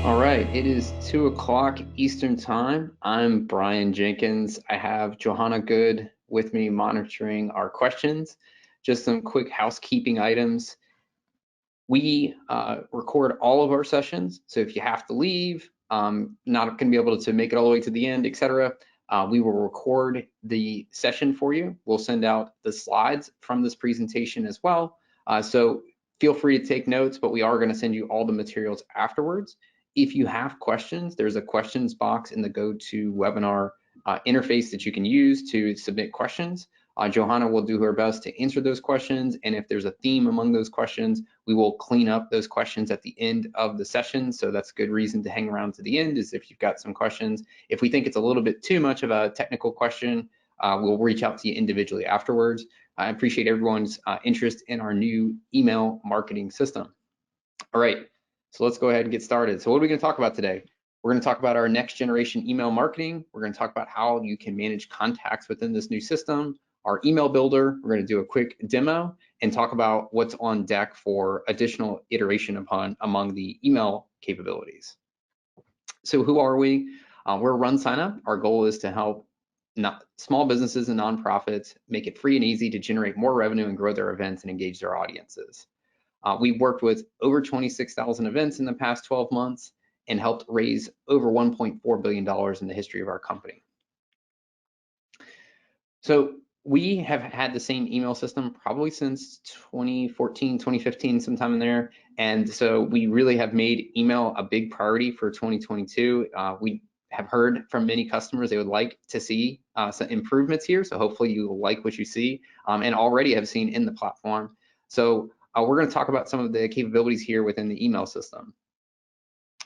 All right, it is 2 o'clock Eastern Time. I'm Brian Jenkins. I have Johanna Good with me monitoring our questions. Just some quick housekeeping items. We record all of our sessions, so if you have to leave, not going to be able to make it all the way to the end, etc., we will record the session for you. We'll send out the slides from this presentation as well. So feel free to take notes, but we are going to send you all the materials afterwards. If you have questions, there's a questions box in the GoToWebinar interface that you can use to submit questions. Johanna will do her best to answer those questions, and if there's a theme among those questions, we will clean up those questions at the end of the session. So that's a good reason to hang around to the end, is if you've got some questions. If we think it's a little bit too much of a technical question, we'll reach out to you individually afterwards. I appreciate everyone's interest in our new email marketing system. All right, so let's go ahead and get started. So what are we going to talk about today? We're going to talk about our next generation email marketing. We're going to talk about how you can manage contacts within this new system, our email builder. We're going to do a quick demo and talk about what's on deck for additional iteration among the email capabilities. So who are we? We're RunSignup. Our goal is to help small businesses and nonprofits make it free and easy to generate more revenue and grow their events and engage their audiences. We've worked with over 26,000 events in the past 12 months and helped raise over $1.4 billion in the history of our company. So we have had the same email system probably since 2014, 2015, sometime in there. And so we really have made email a big priority for 2022. We have heard from many customers they would like to see some improvements here. So hopefully you like what you see and already have seen in the platform. So we're going to talk about some of the capabilities here within the email system.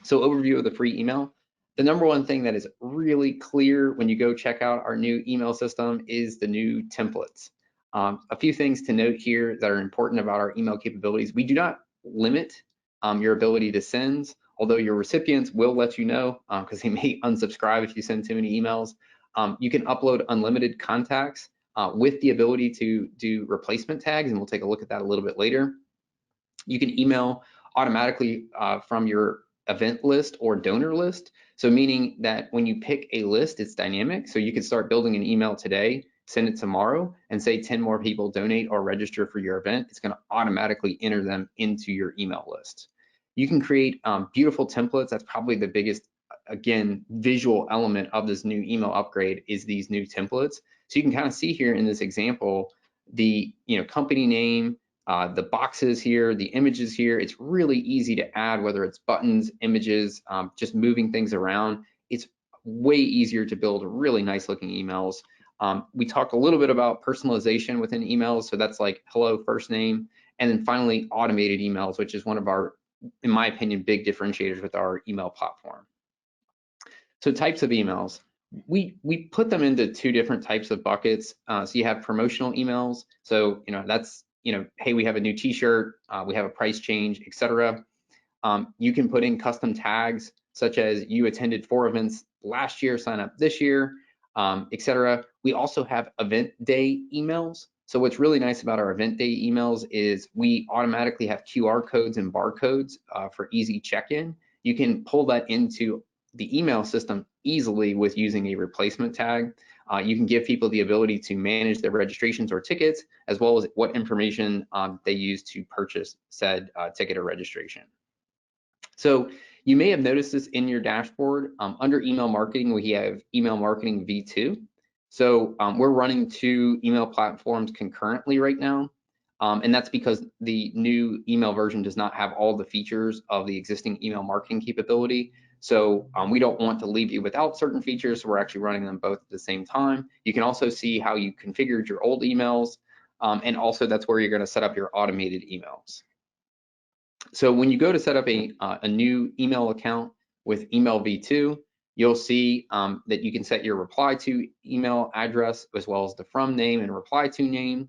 So overview of the free email. The number one thing that is really clear when you go check out our new email system is the new templates. A few things to note here that are important about our email capabilities. We do not limit your ability to send, although your recipients will let you know because they may unsubscribe if you send too many emails. You can upload unlimited contacts with the ability to do replacement tags, and we'll take a look at that a little bit later. You can email automatically from your event list or donor list. So meaning that when you pick a list, it's dynamic. So you can start building an email today, send it tomorrow, and say 10 more people donate or register for your event. It's going to automatically enter them into your email list. You can create beautiful templates. That's probably the biggest, again, visual element of this new email upgrade is these new templates. So you can kind of see here in this example, the company name, the boxes here, the images here. It's really easy to add, whether it's buttons, images, just moving things around. It's way easier to build really nice looking emails. We talked a little bit about personalization within emails. So that's like hello, first name, and then finally automated emails, which is one of our, in my opinion, big differentiators with our email platform. So types of emails. We put them into two different types of buckets. So you have promotional emails. So that's hey, we have a new T-shirt, we have a price change, etc. You can put in custom tags such as you attended 4 events last year, sign up this year, etc. We also have event day emails. So what's really nice about our event day emails is we automatically have QR codes and barcodes for easy check-in. You can pull that into the email system easily with using a replacement tag. You can give people the ability to manage their registrations or tickets, as well as what information they use to purchase said ticket or registration. So you may have noticed this in your dashboard. Under email marketing, we have email marketing V2. So we're running 2 email platforms concurrently right now. And that's because the new email version does not have all the features of the existing email marketing capability. So we don't want to leave you without certain features, so we're actually running them both at the same time. You can also see how you configured your old emails, and also that's where you're going to set up your automated emails. So when you go to set up a new email account with email V2, you'll see that you can set your reply to email address as well as the from name and reply to name.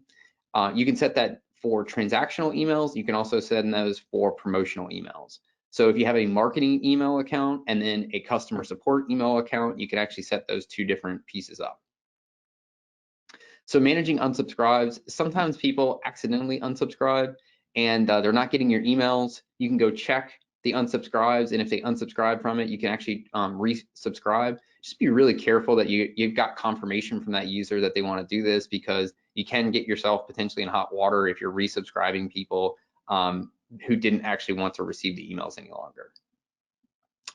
You can set that for transactional emails. You can also send those for promotional emails. So if you have a marketing email account and then a customer support email account, you can actually set those 2 different pieces up. So managing unsubscribes, sometimes people accidentally unsubscribe and they're not getting your emails. You can go check the unsubscribes, and if they unsubscribe from it, you can actually resubscribe. Just be really careful that you've got confirmation from that user that they want to do this, because you can get yourself potentially in hot water if you're resubscribing people who didn't actually want to receive the emails any longer.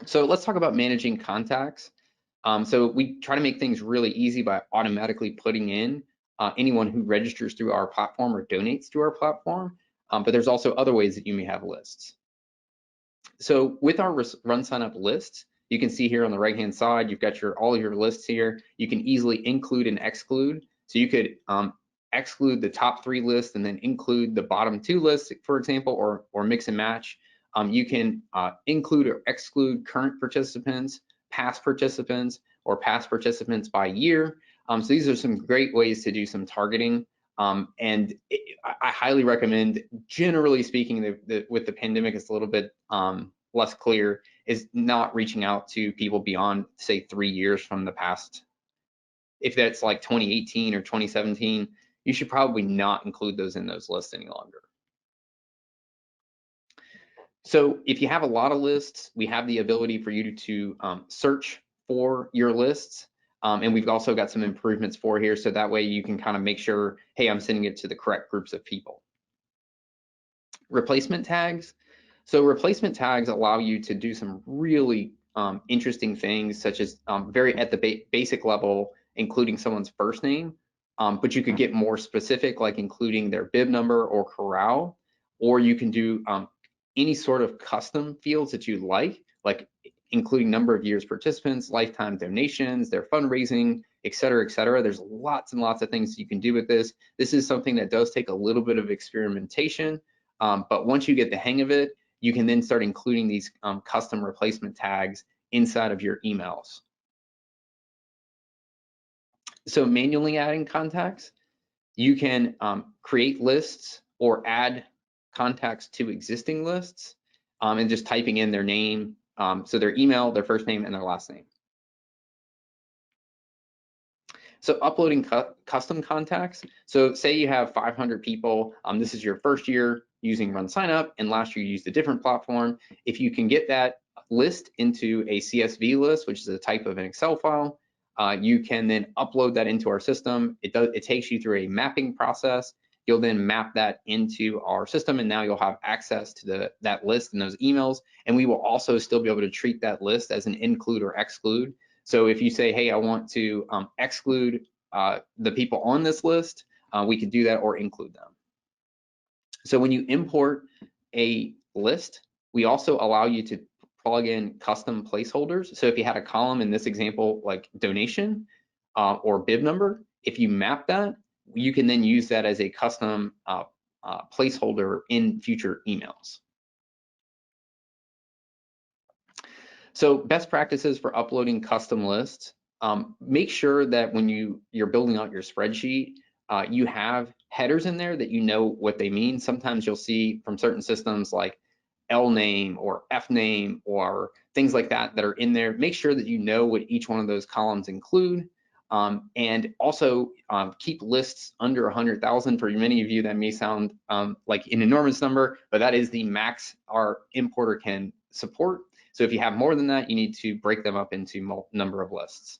So let's talk about managing contacts. So we try to make things really easy by automatically putting in anyone who registers through our platform or donates to our platform, but there's also other ways that you may have lists. So with our RunSignup lists, you can see here on the right-hand side, you've got all your lists here. You can easily include and exclude. So you could exclude the top 3 lists and then include the bottom 2 lists, for example, or mix and match. You can include or exclude current participants, past participants, or past participants by year. So these are some great ways to do some targeting. I highly recommend, generally speaking, with the pandemic, it's a little bit less clear, is not reaching out to people beyond, say, 3 years from the past. If that's like 2018 or 2017, you should probably not include those in those lists any longer. So if you have a lot of lists, we have the ability for you to search for your lists. And we've also got some improvements for here, so that way you can kind of make sure, hey, I'm sending it to the correct groups of people. Replacement tags. So replacement tags allow you to do some really interesting things, such as very at the basic level, including someone's first name, but you could get more specific, like including their bib number or corral, or you can do any sort of custom fields that you like including number of years participants, lifetime donations, their fundraising, et cetera, et cetera. There's lots and lots of things you can do with this. This is something that does take a little bit of experimentation, but once you get the hang of it, you can then start including these custom replacement tags inside of your emails. So manually adding contacts, you can create lists or add contacts to existing lists and just typing in their name, so their email, their first name, and their last name. So uploading custom contacts. So say you have 500 people, this is your first year using RunSignup, and last year you used a different platform. If you can get that list into a CSV list, which is a type of an Excel file, you can then upload that into our system. It takes you through a mapping process. You'll then map that into our system, and now you'll have access to that list and those emails. And we will also still be able to treat that list as an include or exclude. So if you say, hey, I want to exclude the people on this list, we could do that, or include them. So when you import a list, we also allow you to plug in custom placeholders. So if you had a column in this example, like donation or bib number, if you map that, you can then use that as a custom placeholder in future emails. So best practices for uploading custom lists. Make sure that when you're building out your spreadsheet, you have headers in there that you know what they mean. Sometimes you'll see from certain systems like L name or F name or things like that are in there. Make sure that you know what each one of those columns include. And also keep lists under 100,000. For many of you, that may sound like an enormous number, but that is the max our importer can support. So if you have more than that, you need to break them up into number of lists.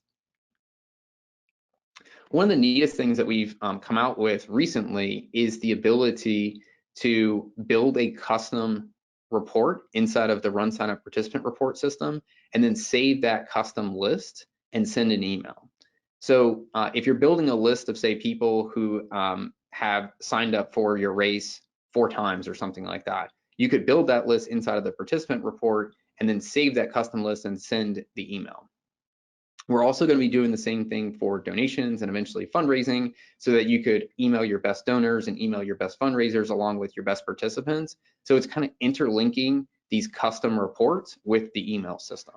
One of the neatest things that we've come out with recently is the ability to build a custom report inside of the RunSignup participant report system, and then save that custom list and send an email. So if you're building a list of, say, people who have signed up for your race 4 times or something like that, you could build that list inside of the participant report and then save that custom list and send the email. We're also going to be doing the same thing for donations and eventually fundraising, so that you could email your best donors and email your best fundraisers along with your best participants. So it's kind of interlinking these custom reports with the email system.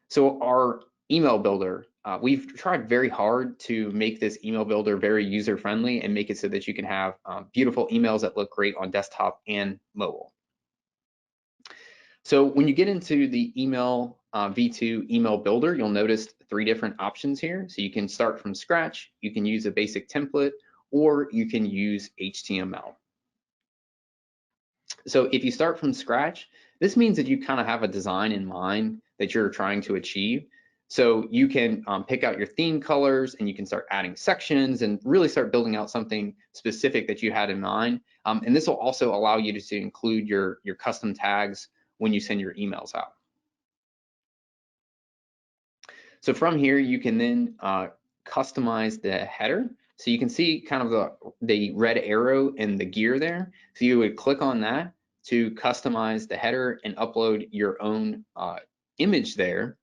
So our email builder, we've tried very hard to make this email builder very user-friendly and make it so that you can have beautiful emails that look great on desktop and mobile. So when you get into the email V2 email builder, you'll notice 3 different options here. So you can start from scratch, you can use a basic template, or you can use HTML. So if you start from scratch, this means that you kind of have a design in mind that you're trying to achieve. So you can pick out your theme colors and you can start adding sections and really start building out something specific that you had in mind. And this will also allow you to include your custom tags when you send your emails out. So from here, you can then customize the header. So you can see kind of the red arrow and the gear there. So you would click on that to customize the header and upload your own image there.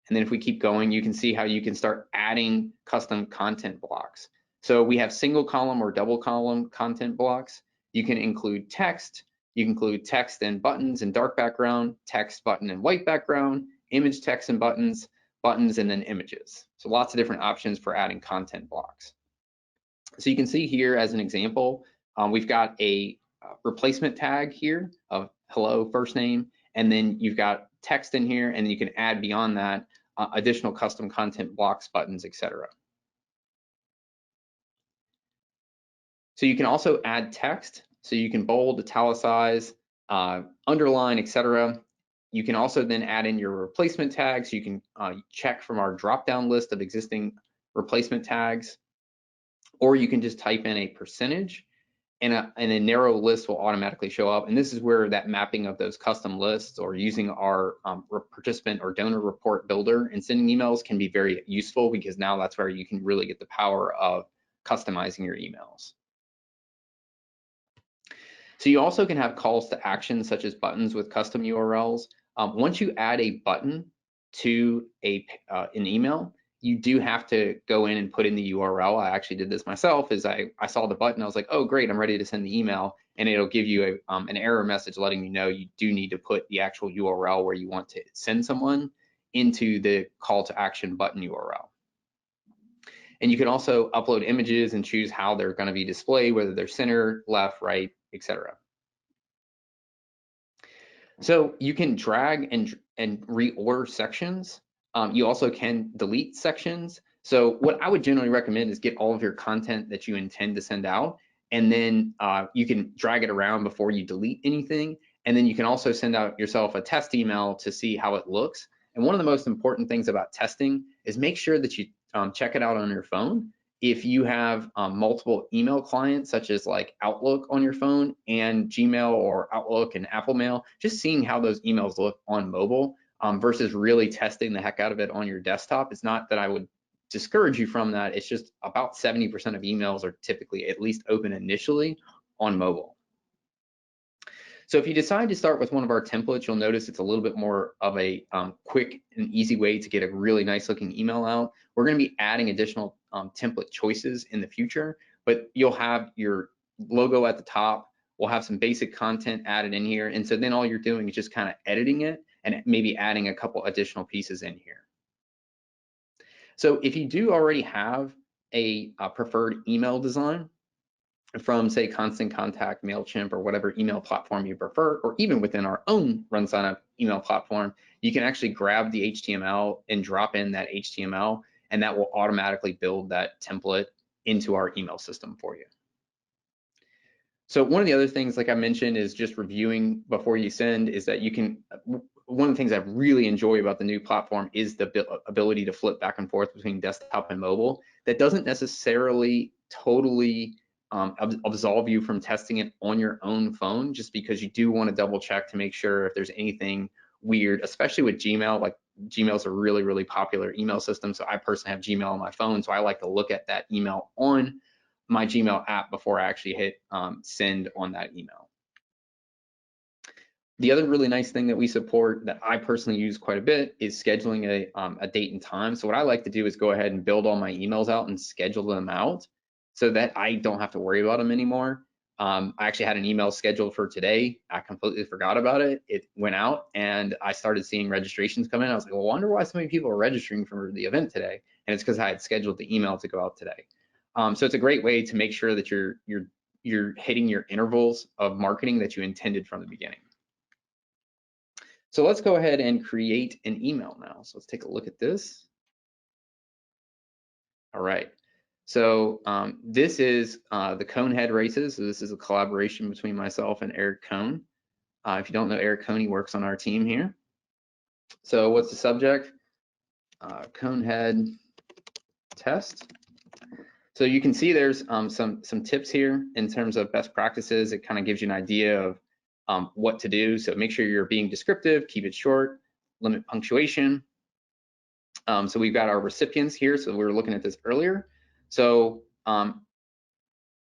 And then if we keep going, you can see how you can start adding custom content blocks. So we have single column or double column content blocks. You can include text. You can include text and buttons in dark background, text, button, and white background, image, text, and buttons, and then images. So lots of different options for adding content blocks. So you can see here as an example, we've got a replacement tag here of hello, first name, and then you've got text in here, and you can add beyond that additional custom content blocks, buttons, etc. So you can also add text. So you can bold, italicize, underline, etc. You can also then add in your replacement tags. You can check from our drop-down list of existing replacement tags, or you can just type in a percentage, and a narrow list will automatically show up. And this is where that mapping of those custom lists or using our participant or donor report builder and sending emails can be very useful, because now that's where you can really get the power of customizing your emails. So you also can have calls to action such as buttons with custom URLs. Once you add a button to an email, you do have to go in and put in the URL. I actually did this myself. I saw the button, I was like, oh great, I'm ready to send the email, and it'll give you an error message letting you know you do need to put the actual URL where you want to send someone into the call to action button URL. And you can also upload images and choose how they're going to be displayed, whether they're center, left, right, etc. So you can drag and reorder sections. You also can delete sections. So what I would generally recommend is get all of your content that you intend to send out, and then you can drag it around before you delete anything. And then you can also send out yourself a test email to see how it looks. And one of the most important things about testing is make sure that you check it out on your phone. If you have multiple email clients, such as like Outlook on your phone and Gmail or Outlook and Apple Mail, just seeing how those emails look on mobile versus really testing the heck out of it on your desktop. It's not that I would discourage you from that. It's just about 70% of emails are typically at least open initially on mobile. So if you decide to start with one of our templates, you'll notice it's a little bit more of a quick and easy way to get a really nice looking email out. We're going to be adding additional template choices in the future, but you'll have your logo at the top. We'll have some basic content added in here. And so then all you're doing is just kind of editing it and maybe adding a couple additional pieces in here. So if you do already have a preferred email design from, say, Constant Contact, MailChimp, or whatever email platform you prefer, or even within our own RunSignup email platform, you can actually grab the HTML and drop in that HTML, and that will automatically build that template into our email system for you. So one of the other things, like I mentioned, is just reviewing before you send, is that you can, one of the things I really enjoy about the new platform is the ability to flip back and forth between desktop and mobile. That doesn't necessarily totally absolve you from testing it on your own phone, just because you do want to double check to make sure if there's anything weird, especially with Gmail. Like Gmail's a really, really popular email system. So I personally have Gmail on my phone. So I like to look at that email on my Gmail app before I actually hit send on that email. The other really nice thing that we support that I personally use quite a bit is scheduling a date and time. So what I like to do is go ahead and build all my emails out and schedule them out so that I don't have to worry about them anymore. I actually had an email scheduled for today. I completely forgot about it. It went out and I started seeing registrations come in. I was like, well, I wonder why so many people are registering for the event today. And it's because I had scheduled the email to go out today. So it's a great way to make sure that you're hitting your intervals of marketing that you intended from the beginning. So let's go ahead and create an email now. So let's take a look at this. All right. So this is the Conehead races. So this is a collaboration between myself and Eric Cone. If you don't know Eric Cone, he works on our team here. So what's the subject? Conehead test. So you can see there's some tips here in terms of best practices. It kind of gives you an idea of what to do. So make sure you're being descriptive, keep it short, limit punctuation. So we've got our recipients here. So we were looking at this earlier. So I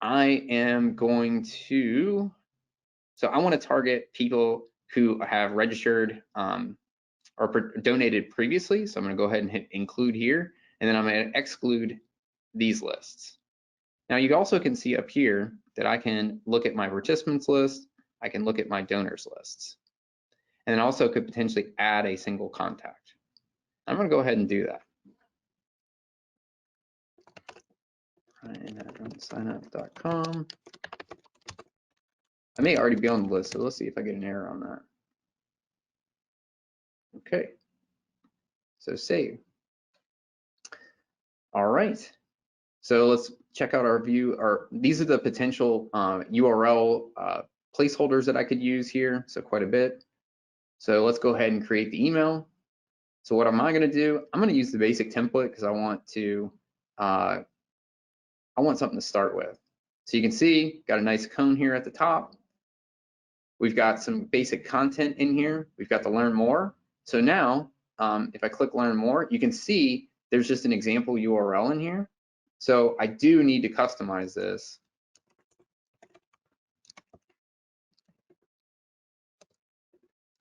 am going to, so I want to target people who have registered or donated previously. So I'm going to go ahead and hit include here, and then I'm going to exclude these lists. Now you also can see up here that I can look at my participants list, I can look at my donors lists, and then also could potentially add a single contact. I'm going to go ahead and do that. RunSignup.com. I may already be on the list, so let's see if I get an error on that. Okay, so save. All right, so let's check out our view. These are the potential URL placeholders that I could use here, so quite a bit. So let's go ahead and create the email. So what am I going to do? I'm going to use the basic template because I want something to start with. So you can see, got a nice cone here at the top. We've got some basic content in here. We've got the learn more. So now, if I click learn more, you can see there's just an example URL in here. So I do need to customize this.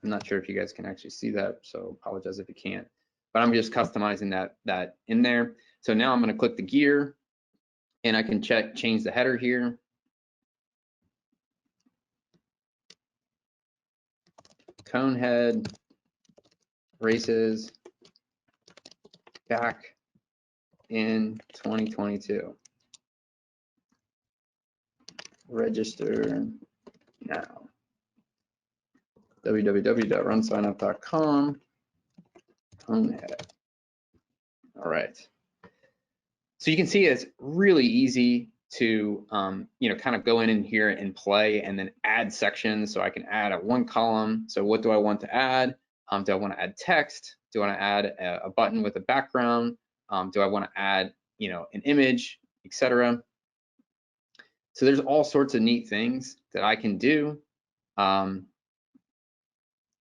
I'm not sure if you guys can actually see that, so apologize if you can't. But I'm just customizing that in there. So now I'm going to click the gear, and I can change the header here. Conehead races back in 2022. Register now. www.runsignup.com. Conehead. All right. So you can see it's really easy to kind of go in here and play and then add sections. So I can add a one column. So what do I want to add? Do I want to add text? Do I want to add a button with a background? Do I want to add an image, etc.? So there's all sorts of neat things that I can do.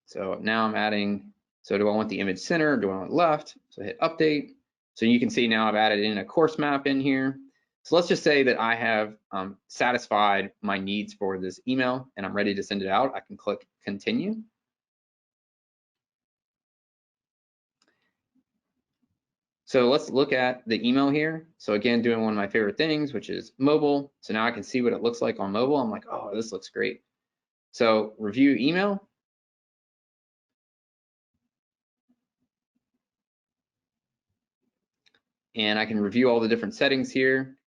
So now I'm adding, so do I want the image center? Do I want left? So hit update. So you can see now I've added in a course map in here. So let's just say that I have satisfied my needs for this email and I'm ready to send it out. I can click continue. So let's look at the email here. So again, doing one of my favorite things, which is mobile. So now I can see what it looks like on mobile. I'm like, oh, this looks great. So review email. And I can review all the different settings here.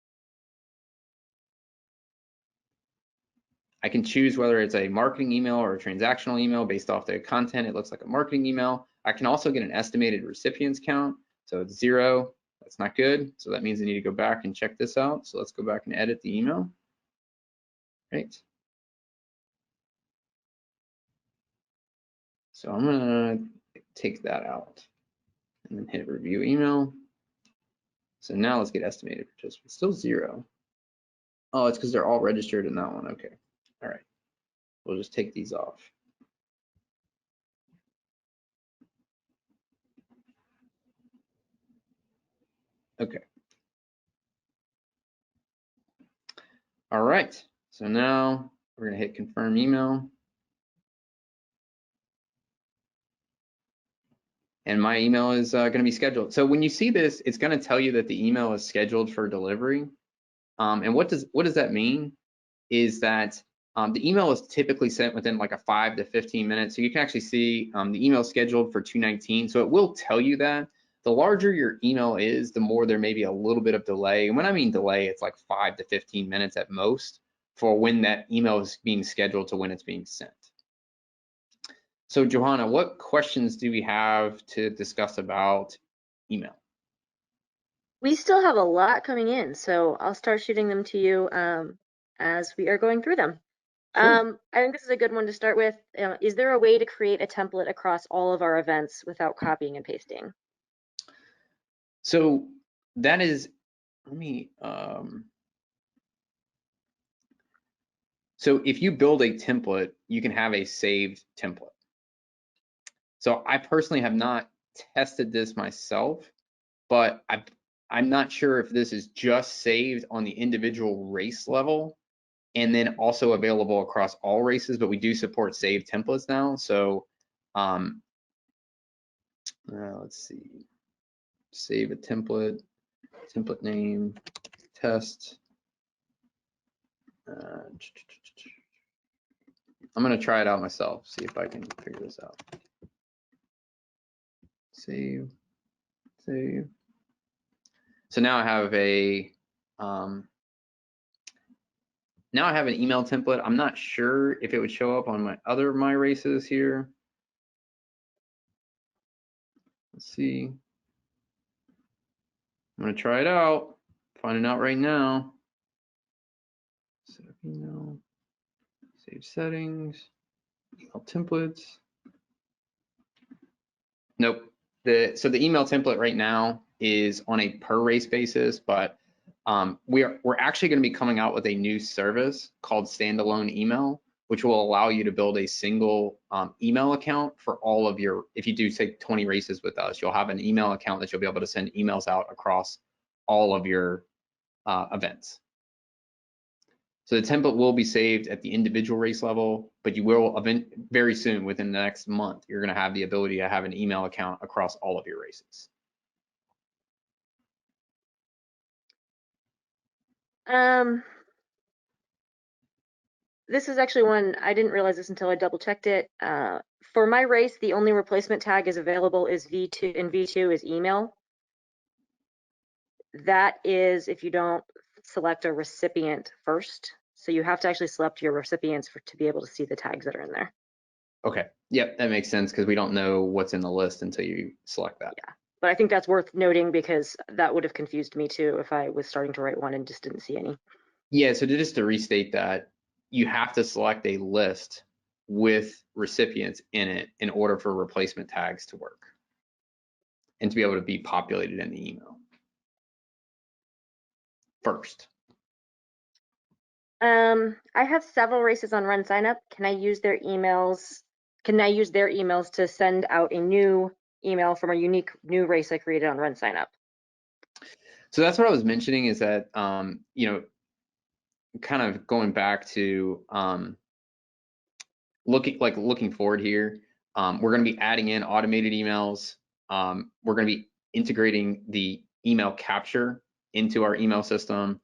I can choose whether it's a marketing email or a transactional email based off the content. It looks like a marketing email. I can also get an estimated recipients count. So it's 0, that's not good. So that means I need to go back and check this out. So let's go back and edit the email. Right. So I'm gonna take that out and then hit review email. So now let's get estimated participants, still 0. Oh, it's because they're all registered in that one, okay. All right, we'll just take these off. Okay. All right, so now we're gonna hit confirm email. And my email is gonna be scheduled. So when you see this, it's gonna tell you that the email is scheduled for delivery. And what does that mean? Is that the email is typically sent within like a 5 to 15 minutes. So you can actually see the email scheduled for 2/19. So it will tell you that. The larger your email is, the more there may be a little bit of delay. And when I mean delay, it's like 5 to 15 minutes at most for when that email is being scheduled to when it's being sent. So Johanna, what questions do we have to discuss about email? We still have a lot coming in, so I'll start shooting them to you as we are going through them. Sure. I think this is a good one to start with. Is there a way to create a template across all of our events without copying and pasting? So that is, let me, so if you build a template, you can have a saved template. So I personally have not tested this myself, but I'm not sure if this is just saved on the individual race level and then also available across all races, but we do support saved templates now. So let's see, save a template, template name, test. I'm gonna try it out myself, see if I can figure this out. Save, save. So now I have a, now I have an email template. I'm not sure if it would show up on my races here. Let's see. I'm gonna try it out. Finding out right now. Set up email, save settings, email templates. Nope. So the email template right now is on a per race basis, but we're actually going to be coming out with a new service called standalone email, which will allow you to build a single email account for all of your, if you do say 20 races with us, you'll have an email account that you'll be able to send emails out across all of your events. So the template will be saved at the individual race level, but you will very soon, within the next month, you're going to have the ability to have an email account across all of your races. Um, this is actually one, I didn't realize this until I double checked it. For my race, the only replacement tag is available is V2, and V2 is email. That is if you don't select a recipient first. So you have to actually select your recipients to be able to see the tags that are in there. Okay, yep, that makes sense because we don't know what's in the list until you select that. Yeah, but I think that's worth noting because that would have confused me too if I was starting to write one and just didn't see any. Yeah, so just to restate that, you have to select a list with recipients in it in order for replacement tags to work and to be able to be populated in the email first. I have several races on RunSignup. Can I use their emails? Can I use their emails to send out a new email from a unique new race I created on RunSignup? So that's what I was mentioning is that, you know, kind of going back to looking forward here, we're going to be adding in automated emails. We're going to be integrating the email capture into our email system.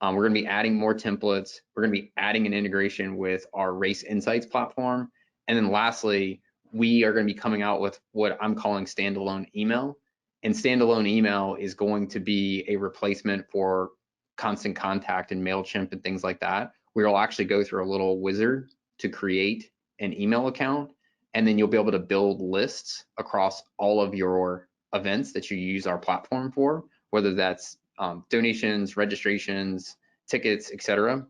We're going to be adding more templates. We're going to be adding an integration with our Race Insights platform. And then lastly, we are going to be coming out with what I'm calling standalone email. And standalone email is going to be a replacement for Constant Contact and MailChimp and things like that, where you'll actually go through a little wizard to create an email account. And then you'll be able to build lists across all of your events that you use our platform for, whether that's donations, registrations, tickets, etc.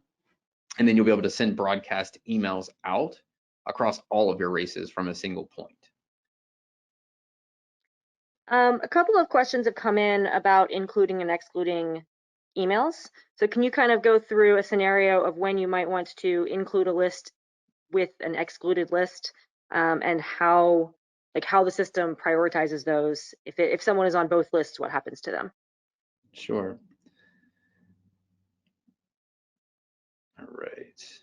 And then you'll be able to send broadcast emails out across all of your races from a single point. A couple of questions have come in about including and excluding emails. So can you kind of go through a scenario of when you might want to include a list with an excluded list, and how the system prioritizes those? If someone is on both lists, what happens to them? Sure. All right.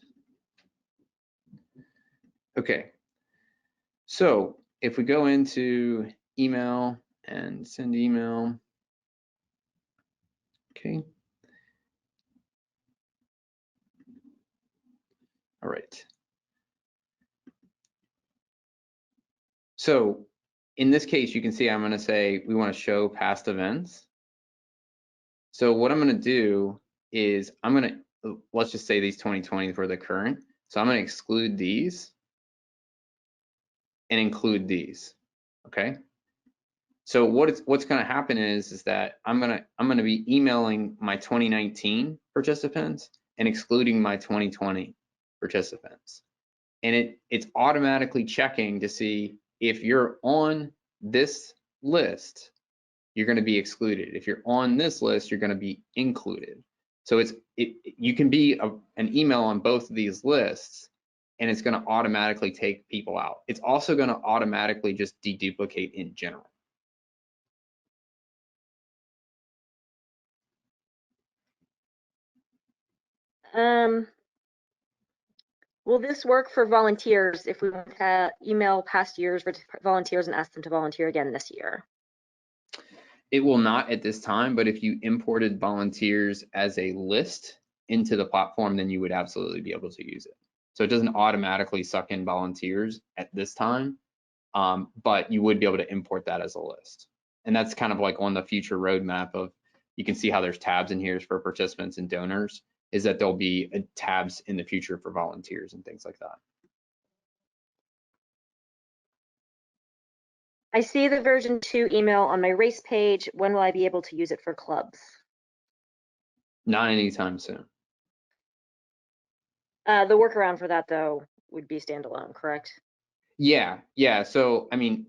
Okay. So if we go into email and send email, okay. All right. So in this case, you can see I'm going to say we want to show past events. So what I'm going to do is I'm going to, let's just say these 2020s were the current. So I'm going to exclude these and include these, okay? So what's going to happen is that I'm going to be emailing my 2019 participants and excluding my 2020 participants. And it's automatically checking to see if you're on this list, you're going to be excluded. If you're on this list, you're going to be included. So you can be an email on both of these lists, and it's going to automatically take people out. It's also going to automatically just deduplicate in general. Will this work for volunteers if we want to email past years for volunteers and ask them to volunteer again this year? It will not at this time, but if you imported volunteers as a list into the platform, then you would absolutely be able to use it. So it doesn't automatically suck in volunteers at this time, but you would be able to import that as a list. And that's kind of like on the future roadmap of, you can see how there's tabs in here for participants and donors, is that there'll be tabs in the future for volunteers and things like that. I see the version 2 email on my race page. When will I be able to use it for clubs? Not anytime soon. The workaround for that, though, would be standalone, correct? Yeah. So, I mean,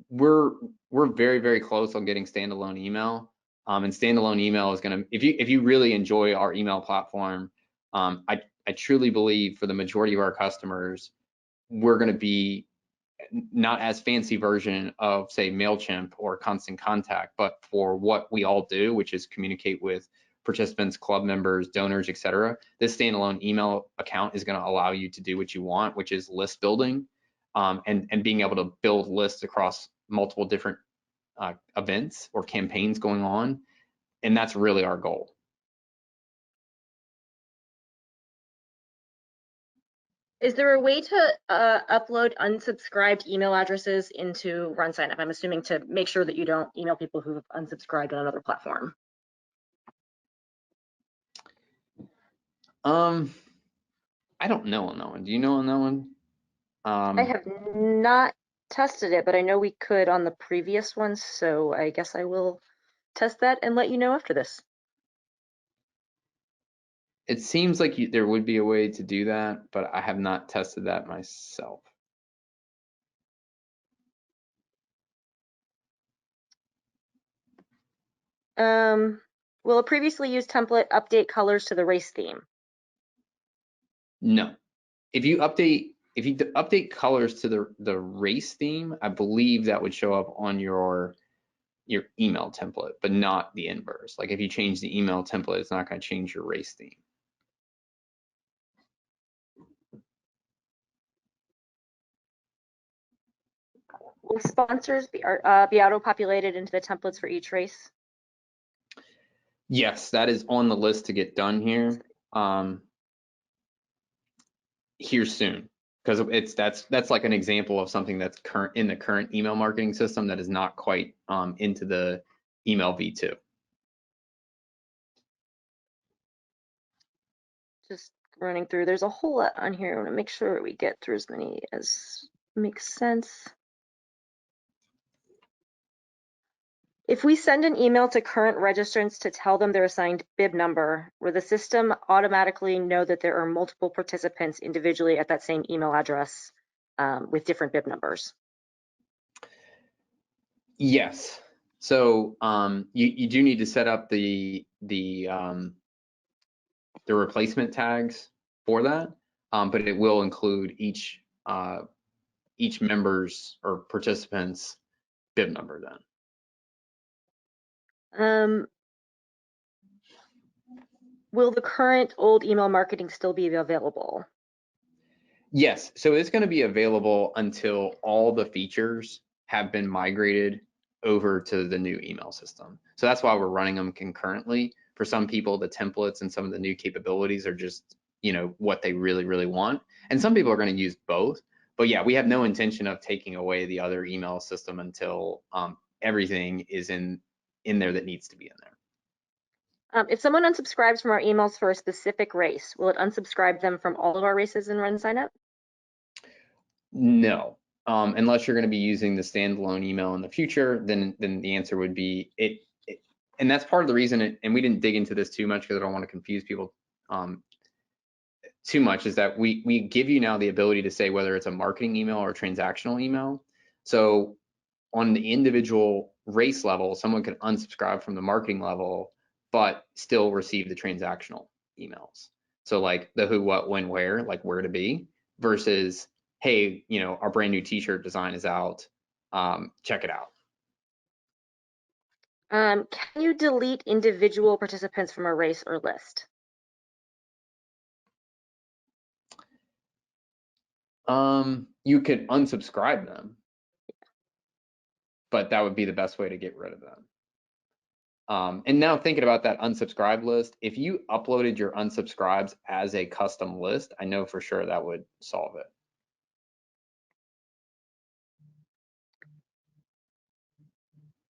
we're very, very close on getting standalone email. And standalone email is going to, if you really enjoy our email platform, I truly believe for the majority of our customers, we're going to be not as fancy version of, say, MailChimp or Constant Contact, but for what we all do, which is communicate with participants, club members, donors, etc. This standalone email account is going to allow you to do what you want, which is list building, and being able to build lists across multiple different events or campaigns going on. And that's really our goal. Is there a way to upload unsubscribed email addresses into RunSignup? I'm assuming to make sure that you don't email people who have unsubscribed on another platform. I don't know on that one. Do you know on that one? I have not tested it, but I know we could on the previous ones, so I guess I will test that and let you know after this. It seems like there would be a way to do that, but I have not tested that myself. Will a previously used template update colors to the race theme? No. If you update colors to the race theme, I believe that would show up on your email template, but not the inverse. Like if you change the email template, it's not going to change your race theme. Will sponsors be auto-populated into the templates for each race? Yes, that is on the list to get done here. Here soon, because that's like an example of something that's in the current email marketing system that is not quite into the email v2. Just running through, there's a whole lot on here. I want to make sure we get through as many as makes sense. If we send an email to current registrants to tell them their assigned bib number, will the system automatically know that there are multiple participants individually at that same email address with different bib numbers? Yes. So you do need to set up the replacement tags for that, but it will include each member's or participant's bib number then. Will the current old email marketing still be available? Yes, so it's going to be available until all the features have been migrated over to the new email system. So that's why we're running them concurrently. For some people, the templates and some of the new capabilities are just, what they really, really want. And some people are going to use both. But yeah, we have no intention of taking away the other email system until everything is in there that needs to be in there. If someone unsubscribes from our emails for a specific race, will it unsubscribe them from all of our races in RunSignup? No. unless you're going to be using the standalone email in the future, then the answer would be it. And that's part of the reason, and we didn't dig into this too much because I don't want to confuse people too much, is that we give you now the ability to say whether it's a marketing email or a transactional email. So on the individual race level, someone can unsubscribe from the marketing level, but still receive the transactional emails. So like the who, what, when, where, like where to be, versus, hey, you know, our brand new t-shirt design is out, check it out. Can you delete individual participants from a race or list? You could unsubscribe them, but that would be the best way to get rid of them. And now thinking about that unsubscribe list, if you uploaded your unsubscribes as a custom list, I know for sure that would solve it.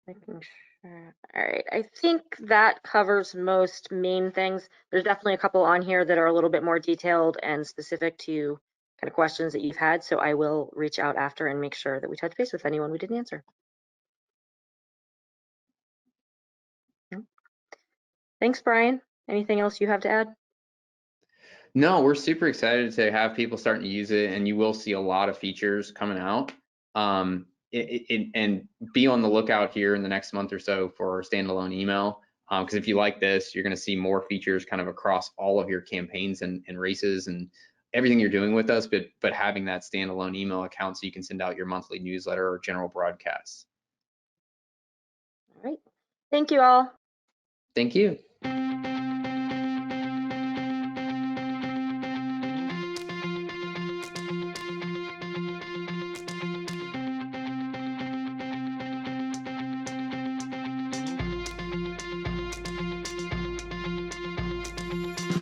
Making sure. All right, I think that covers most main things. There's definitely a couple on here that are a little bit more detailed and specific to kind of questions that you've had. So I will reach out after and make sure that we touch base with anyone we didn't answer. Thanks, Brian. Anything else you have to add? No, we're super excited to have people starting to use it, and you will see a lot of features coming out. And be on the lookout here in the next month or so for standalone email, because if you like this, you're going to see more features kind of across all of your campaigns and races and everything you're doing with us, but having that standalone email account so you can send out your monthly newsletter or general broadcasts. All right. Thank you all. Thank you.